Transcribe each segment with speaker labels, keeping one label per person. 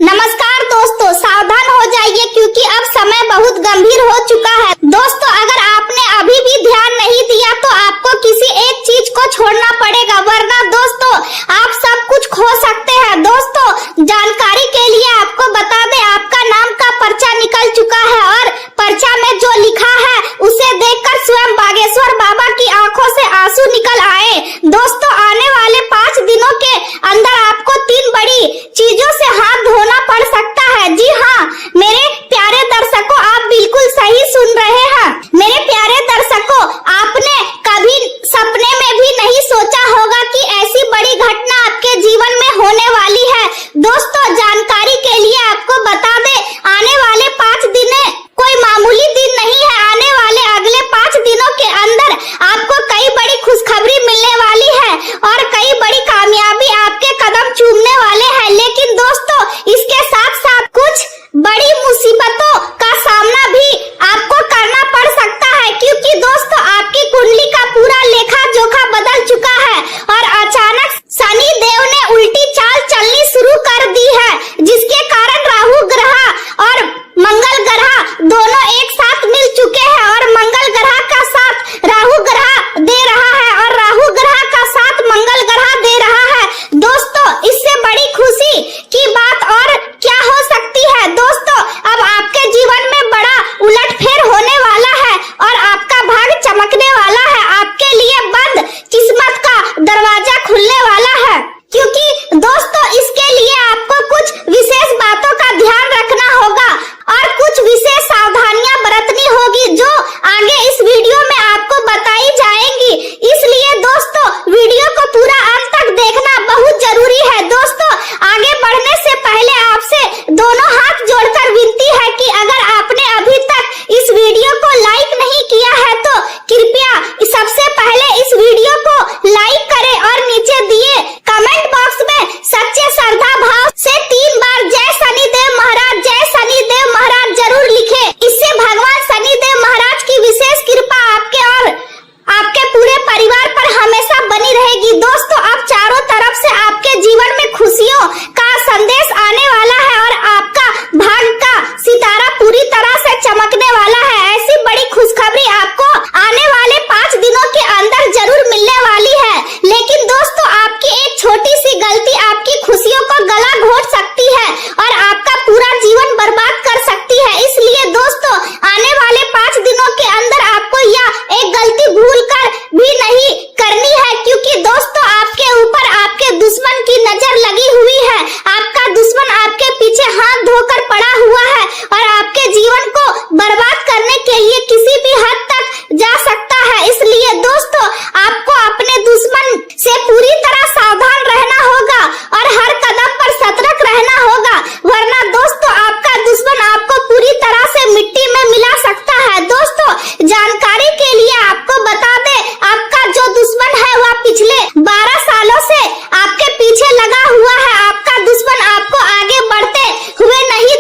Speaker 1: नमस्कार दोस्तों, सावधान हो जाइए क्योंकि अब समय बहुत गंभीर हो चुका है। दोस्तों, अगर आपने अभी भी ध्यान नहीं दिया तो आपको किसी एक चीज को छोड़ना पड़ेगा, वरना दोस्तों आप सब कुछ खो सकते हैं। दोस्तों, जानकारी के लिए आपको बता दें, आपका नाम का पर्चा निकल चुका है और पर्चा में जो लिखा है उसे देखकर स्वयं बागेश्वर बाबा की आंखों से आंसू निकल आए। दोस्तों, आने वाले 5 दिनों के अंदर आपको 3 बड़ी चीजों से हाथ धोना पड़ सकता है। जी हाँ, मेरे प्यारे दर्शकों, आप बिल्कुल सही सुन रहे हैं। मेरे प्यारे दर्शकों, आपने कभी सपने में भी नहीं सोचा होगा कि ऐसी बड़ी घटना आपके जीवन में होने वाली है। दोस्तों, जानकारी के लिए आपको बता दें, आने वाले 5 दिन कोई मामूली दिन नहीं है। आने वाले अगले 5 दिनों के अंदर आपको कई बड़ी खुशखबरी मिलने वाली है और कई बड़ी कामयाबी आपके कदम चूमने वाले हैं। लेकिन दोस्तों, इसके साथ साथ कुछ बड़ी मुसीबतों का सामना भी आपको करना पड़ सकता है, क्योंकि दोस्तों आपकी कुंडली का पूरा लेखा जोखा बदल चुका है और अचानक शनि देव ने उल्टी चाल चलनी शुरू कर दी है, जिसके कारण राहु ग्रह और मंगल ग्रह दोनों एक साथ मिल चुके हैं और मंगल ग्रह का साथ राहु ग्रह दे रहा है और राहु ग्रह का साथ मंगल ग्रह दे रहा है। दोस्तों, इससे बड़ी खुशी की बात और क्या हो सकती है। दोस्तों, अब आपके जीवन में बड़ा उलटफेर होने वाला है और आपका भाग चमकने वाला है। आपके लिए बंद किस्मत का दरवाजा खुलने वाला है, क्योंकि दोस्तों इसके लिए आपको कुछ विशेष बातों का ध्यान रखना होगा और कुछ विशेष सावधानियां बरतनी होगी, जो आगे इस वीडियो में आपको बताई जाएंगी। इसलिए दोस्तों, वीडियो को पूरा अंत तक देखना बहुत जरूरी है। दोस्तों, आगे बढ़ने से पहले आपसे दोनों हाथ जोड़कर विनती है कि अगर आपने अभी तक इस वीडियो को लाइक नहीं किया है तो कृपया सबसे पहले इस वीडियो को लाइक करें और नीचे दिए कमेंट बॉक्स में सच्चे श्रद्धा भाव से 3 बार जय शनिदेव महाराज, जय शनिदेव महाराज जरूर लिखें। इससे भगवान शनिदेव महाराज की विशेष कृपा आपके और आपके पूरे परिवार पर हमेशा बनी रहेगी। दोस्तों, अब चारों तरफ से आपके जीवन में खुशियों का संदेश आने वाला है और आपका भाग्य का सितारा पूरी तरह से चमकने वाला है। ऐसी बड़ी खुशखबरी आपको आने वाले 5 दिनों के अंदर जरूर मिलने वाली है। लेकिन दोस्तों, आपकी एक छोटी सी गलती आपकी खुशियों को गला घोट सकती है और आपका पूरा जीवन बर्बाद कर सकती है। इसलिए दोस्तों, आने वाले 5 दिनों के अंदर आपको यह एक गलती भूल कर भी नहीं करनी है, क्योंकि दोस्तों आपके ऊपर आपके दुश्मन की नजर लगी हुई है। आपका दुश्मन आपके पीछे हाथ धोकर पड़ा हुआ है और आपके जीवन को बर्बाद करने के लिए किसी भी हद तक जा सकता है। इसलिए दोस्तों, आपको अपने दुश्मन से पूरी तरह सावधान रहना होगा और हर कदम पर सतर्क रहना होगा, वरना दोस्तों आपका दुश्मन आपको पूरी तरह से मिट्टी में मिला सकता है। दोस्तों, जानकारी के लिए आपको बता दें, आपका जो दुश्मन है वह पिछले 12 सालों से आपके पीछे लगा हुआ है। आपका दुश्मन आपको आगे बढ़ते हुए नहीं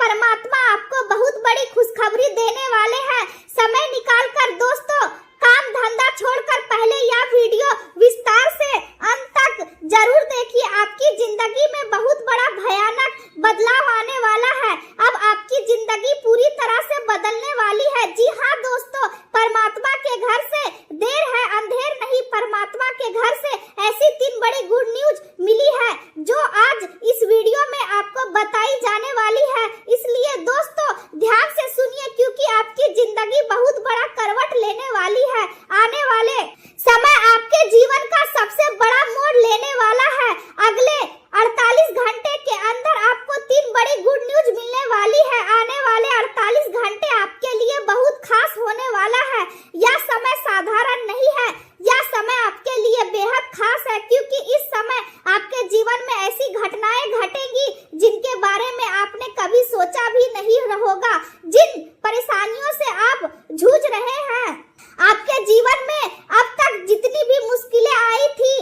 Speaker 1: परमात्मा आपको बहुत बड़ी खुशखबरी देने वाले हैं। समय निकाल कर दोस्तों काम धंधा छोड़कर पहले यह वीडियो विस्तार से अंत तक जरूर देखिए। आपकी जिंदगी में बहुत बड़ा भयानक बदलाव आने वाला है। अब आपकी जिंदगी पूरी तरह से बदलने वाली है। जी हाँ दोस्तों, परमात्मा के घर से देर है अंधेर नहीं, परमात्मा के घर से ऐसी 3 बड़ी गुड न्यूज मिली है जो आज इस वीडियो में आपको बताई जाने वाली है। इसलिए दोस्तों ध्यान से सुनिए क्योंकि आपकी जिंदगी बहुत बड़ा करवट लेने वाली है। आने वाले समय आपके जीवन का सबसे बड़ा मोड़ लेने वाला है। अगले 48 घंटे के अंदर आपको 3 बड़ी गुड न्यूज मिलने वाली है। आने वाले 48 घंटे आपके लिए बहुत खास होने वाला है। यह समय साधारण नहीं है, यह समय आपके लिए बेहद खास है क्योंकि इस समय आपके जीवन में ऐसी घटनाएं घटेंगी जिनके बारे में आपने कभी सोचा भी नहीं होगा। जिन परेशानियों से आप जूझ रहे हैं, आपके जीवन में अब तक जितनी भी मुश्किलें आई थी,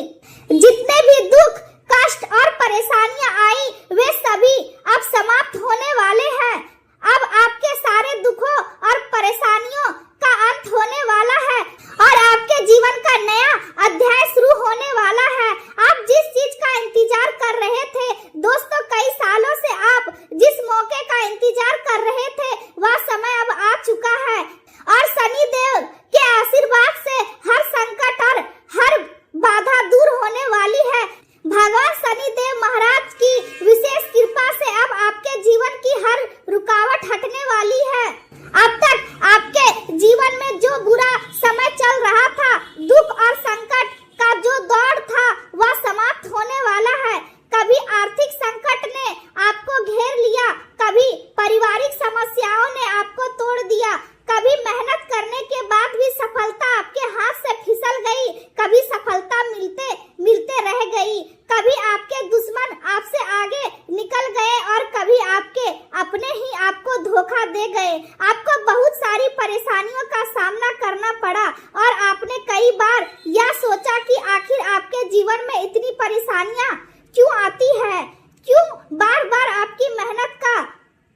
Speaker 1: जितने भी दुख कष्ट और परेशानियां आई, वे सभी अब समाप्त होने वाले हैं। अब आपके सारे दुखों और परेशानियों का अंत होने वाला है और आपके जीवन का नया अध्याय शुरू होने वाला है। आप जिस चीज का इंतजार कर रहे थे दोस्तों, कई सालों से आप जिस मौके का इंतजार कर रहे थे वह समय अब आ चुका है और शनि देव के आशीर्वाद से हर संकट और हर बाधा दूर होने वाली है। भगवान शनि देव महाराज की विशेष कृपा से अब आपके जीवन की हर रुकावट हटने वाली है। अब तक आपके जीवन में जो बुरा समय चल रहा था, दुख और संकट का जो दौर था, वह समाप्त होने वाला है। कभी आर्थिक संकट ने आपको घेर लिया, कभी पारिवारिक समस्याओं ने आपको तोड़ दिया, कभी मेहनत करने के बाद भी सफलता आपके हाथ से फिसल गई, कभी सफलता मिलते मिलते रह गई, कभी आपके दुश्मन आपसे आगे निकल गए और कभी आपके अपने ही आपको धोखा दे गए। आपको बहुत सारी परेशानियों का सामना करना पड़ा और आपने कई बार यह सोचा कि आखिर आपके जीवन में इतनी परेशानियां क्यों आती है, क्यों बार बार आपकी मेहनत का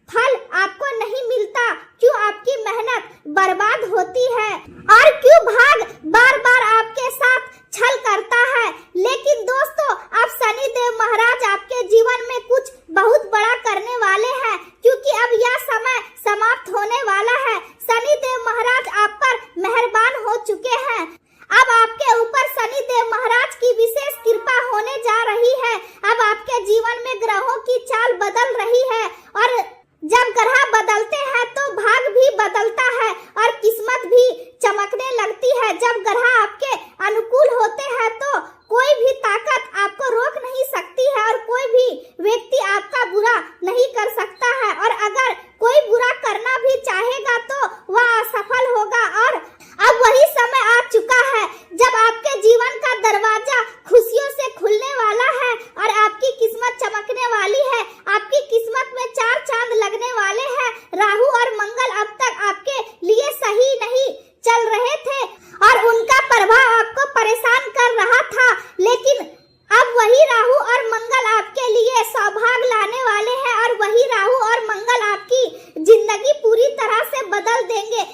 Speaker 1: फल आपको नहीं मिलता, क्यों आपकी मेहनत बर्बाद होती है और क्यों भाग बार बार आपके साथ छल करता है। लेकिन दोस्तों अब शनि देव महाराज आपके जीवन में कुछ बहुत बड़ा करने वाले हैं क्योंकि अब यह समय समाप्त होने वाला है। शनि देव महाराज आप पर मेहरबान हो चुके हैं। अब आपके ऊपर शनि देव महाराज की विशेष कृपा होने जा रही है। अब आपके जीवन में ग्रहों की चाल बदल रही है और जब ग्रह बदलते हैं तो भाग भी बदलता है और किस्मत भी चमकने लगती है। जब ग्रह आपके अनुकूल होते हैं तो कोई भी ताकत आपको रोक नहीं सकती है और कोई भी व्यक्ति आपका बुरा नहीं कर सकता है और अगर कोई बुरा करना भी चाहेगा तो वह असफल होगा। और अब वही समय आ चुका है जब आपके जीवन का दरवाजा खुशियों से खुलने वाला है और आपकी किस्मत चमकने वाली है। आपकी किस्मत में 4 चांद लगने वाले हैं। राहु और मंगल अब तक आपके लिए सही नहीं चल रहे थे और उनका प्रभाव आपको परेशान कर रहा था, लेकिन अब वही राहु और मंगल आपके लिए सौभाग्य लाने वाले हैं और वही राहु और मंगल आपकी जिंदगी पूरी तरह से बदल देंगे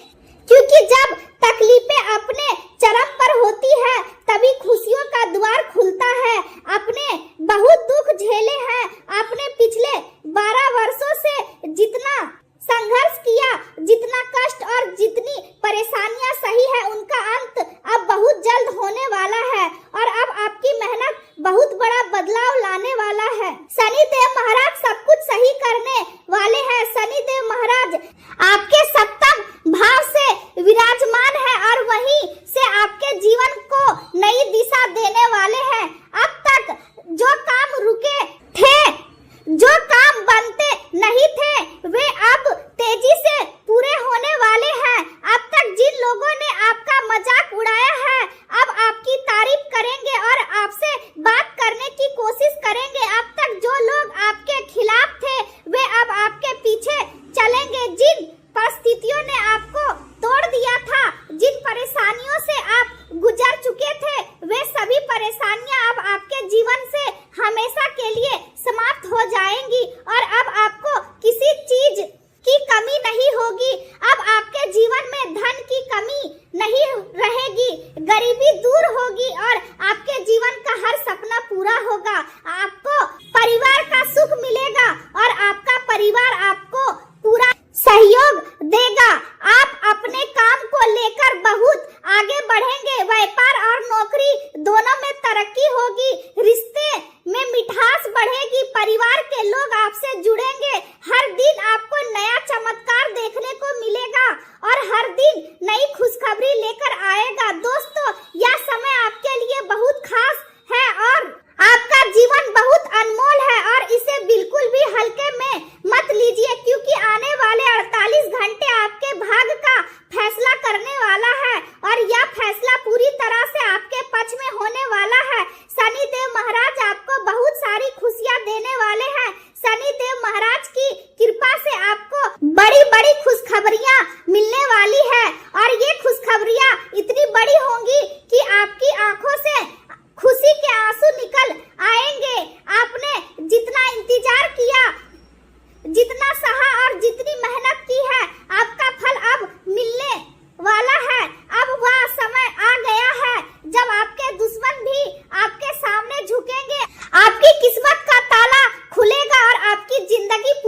Speaker 1: क्योंकि जब तकलीफें अपने चरम पर होती है तभी खुशियों का द्वार खुलता है। आपने बहुत दुख झेले हैं, आपने पिछले 12 वर्षों से जितना संघर्ष किया, जितना कष्ट और जितनी परेशानियां सही है, उनका अंत अब बहुत जल्द होने वाला है और अब आपकी मेहनत बहुत बड़ा बदलाव लाने वाला है। शनि देव महाराज सब कुछ सही करने वाले हैं। शनि देव महाराज आपके 7वें भाव से विराजमान है और वहीं से आपके जीवन को नई दिशा देने वाले हैं। अब तक जो काम रुके थे, जो काम बनते नहीं थे, वे अब तेजी से पूरे होने वाले हैं। अब तक जिन लोगों ने आपका मजाक उड़ाया है अब आपकी तारीफ करेंगे और आपसे बात करने की कोशिश करेंगे। अब तक जो लोग आपके खिलाफ थे वे अब आपके पीछे चलेंगे। जिन परिस्थितियों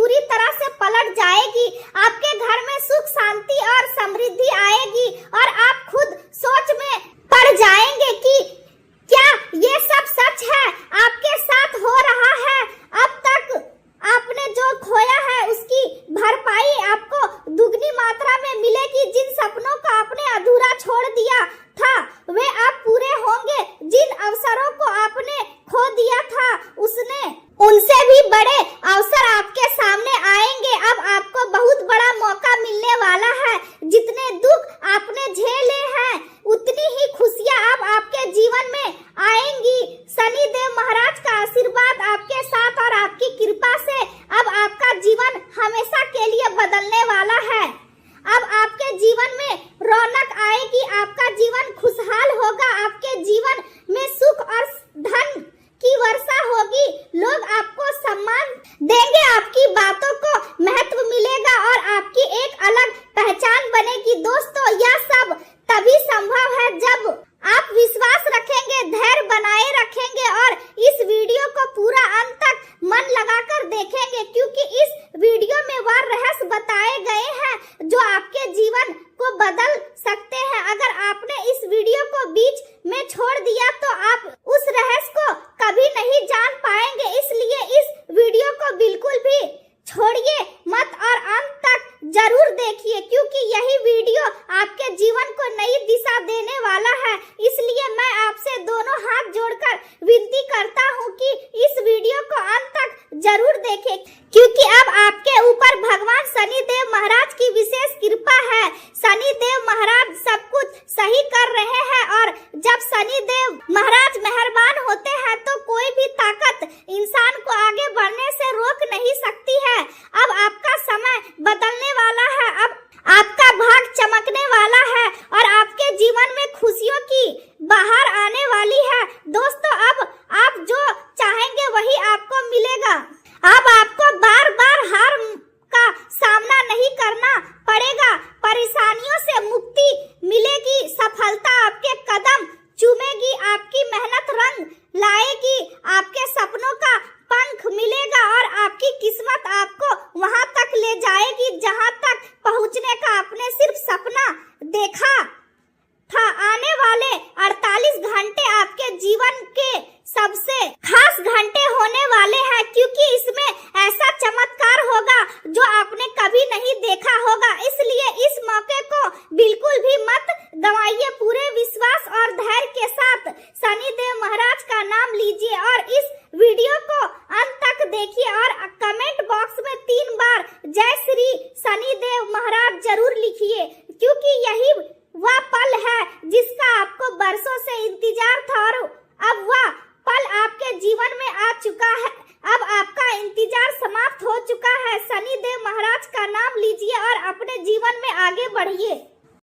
Speaker 1: पूरी तरह से पलट जाएगी। आपके घर में सुख शांति और समृद्धि आएगी और आप खुद सोच में पड़ जाएंगे कि क्या ये सब सच है, आपके साथ हो रहा है। अब तक आपने जो खोया है उसकी भरपाई आपको दुगनी मात्रा में मिलेगी। जिन सपनों को आपने अधूरा छोड़ दिया था वे अब पूरे होंगे। जिन अवसरों को आपने खो दिया था उनसे भी बड़े अवसर आपके सामने आएंगे। अब आपको बहुत बड़ा मौका मिलने वाला है। जितने दुख आपने झेले हैं उतनी ही खुशियां अब आपके जीवन में आएंगी। शनि देव महाराज का आशीर्वाद आपके साथ और आपकी कृपा से अब आपका जीवन हमेशा के लिए बदलने वाला है। अब आपके जीवन में रौनक आएगी, आपका जीवन खुशहाल होगा, आपके जीवन में सुख और धन की वर्षा होगी। लोग आपको सम्मान देंगे, आपकी बातों को महत्व मिलेगा और आपकी एक अलग पहचान बनेगी। दोस्तों यह सब तभी संभव है जब आप विश्वास रखेंगे, धैर्य बनाए रखेंगे और इस वीडियो को पूरा अंत तक मन लगाकर देखेंगे, क्योंकि इस वीडियो में वह रहस्य बताए गए हैं जो आपके जीवन को बदल सकते हैं। अगर आपने इस वीडियो को बीच में छोड़ दिया तो आप उस रहस्य को कभी नहीं जान पाएंगे। इसलिए इस वीडियो को बिल्कुल भी छोड़िए मत और अंत तक जरूर देखिए, क्योंकि यही वीडियो आपके जीवन को नई दिशा देने वाला है। इसलिए मैं आपसे दोनों हाथ जोड़कर विनती करता हूँ कि इस वीडियो को अंत तक जरूर देखें, क्योंकि अब आपके ऊपर भगवान शनि देव महाराज की विशेष कृपा है। शनि देव महाराज सब कुछ सही कर रहे हैं और जब शनि देव महाराज मेहरबान होते हैं तो कोई भी ताकत इंसान को आगे बढ़ने से रोक नहीं सकती है। अब आपका समय बदलने वाला है, अब आपका भाग चमकने वाला है और आपके जीवन में खुशियों की बाहर आने वाली है। दोस्तों अब आप जो चाहेंगे वही आपको मिलेगा। अब आपको बार बार हार का सामना नहीं करना पड़ेगा, परेशानियों से मुक्ति मिलेगी, सफलता आपके कदम चूमेगी, आपकी मेहनत रंग लाएगी, आपके सपनों का पंख मिलेगा और आपकी किस्मत आपको वहां तक ले जाएगी जहां तक पहुंचने का आपने सिर्फ सपना देखा था। आने वाले 48 घंटे आपके जीवन के सबसे खास घंटे होने वाले हैं, क्योंकि इसमें ऐसा चमत्कार होगा जो आपने कभी नहीं देखा होगा। इसलिए इस मौके को बिल्कुल भी मत गंवाइए। पूरे विश्वास और धैर्य के साथ शनि देव महाराज का नाम लीजिए और इस वीडियो को अंत तक देखिए और कमेंट बॉक्स में 3 बार जय श्री शनि देव महाराज जरूर लिखिए, क्योंकि यही वह पल है जिसका आपको बरसों से इंतजार था और अब वह पल आपके जीवन में आ चुका है। अब आपका इंतजार समाप्त हो चुका है। शनि देव महाराज का नाम लीजिए और अपने जीवन में आगे बढ़िए।